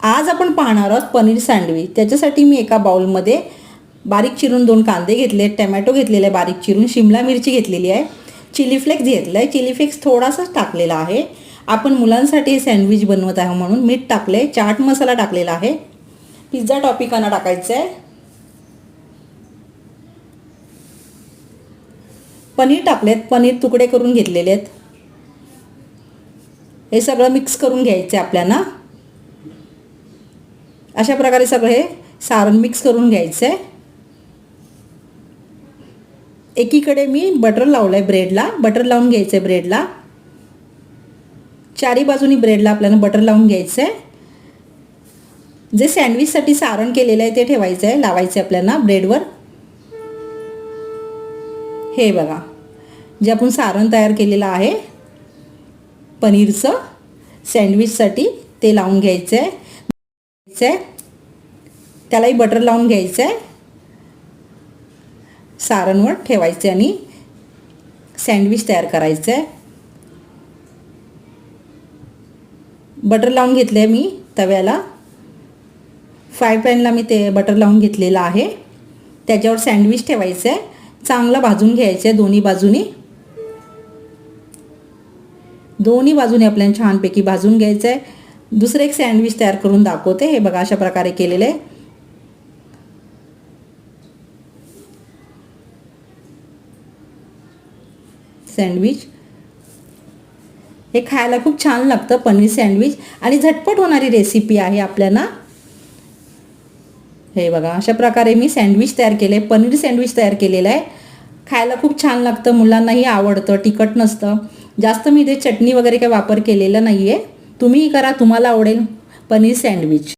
आज आपण पाहणार आहोत पनीर सँडविच। त्याच्यासाठी मी एका बाउलमध्ये बारीक चिरून 2 कांदे घेतले, टोमॅटो घेतलेले बारीक चिरून, शिमला मिरची घेतलेली आहे, चिली फ्लेक्स घेतलं आहे। चिली फ्लेक्स थोडासाच टाकलेला आहे। आपण मुलांसाठी हे सँडविच बनवत आहे म्हणून मीठ टाकले, चाट मसाला टाकलेला आहे, पिझ्झा टॉपिकाना टाकायचं आहे, पनीर टाकलेत, पनीर तुकडे करून घेतलेले आहेत। हे सगळं मिक्स करून घ्यायचं आहे आपल्याला। अशा प्रकारे सगळं हे सारण मिक्स करून घ्यायचं आहे। एकीकडे मी बटर लावलंय ब्रेडला, बटर लावून घ्यायचं आहे ब्रेडला। चारी बाजूनी ब्रेडला आपल्याला बटर लावून घ्यायचं आहे। जे सँडविचसाठी सारण केलेलं आहे ते ठेवायचं आहे, लावायचं आहे आपल्याला ब्रेडवर। हे बघा, जे आपण सारण तयार केलेलं आहे पनीरचं सँडविचसाठी ते लावून घ्यायचं आहे। त्यालाही बटर लावून घ्यायचं आहे, सारणवर ठेवायचं आणि सँडविच तयार करायचं आहे। बटर लावून घेतलं आहे मी तव्याला, फ्राय पॅनला मी ते बटर लावून घेतलेलं आहे। त्याच्यावर सँडविच ठेवायचं आहे, चांगलं भाजून घ्यायचं आहे दोन्ही बाजूनी। दोन्ही बाजूने आपल्याला छानपैकी भाजून घ्यायचं आहे। दुसरं एक सँडविच तयार करून दाखवते। हे बघा, अशा प्रकारे केलेलं आहे सँडविच। हे खायला खूप छान लागतं पनीर सँडविच आणि झटपट होणारी रेसिपी आहे आपल्याला। हे बघा, अशा प्रकारे मी सँडविच तयार केले, पनीर सँडविच तयार केलेलं आहे। खायला खूप छान लागतं, मुलांनाही आवडतं, तिखट नसतं जास्त। मी इथे चटणी वगैरे काही वापर केलेला नाही आहे। तुम्हीही करा, तुम्हाला आवडेल पनीर सँडविच।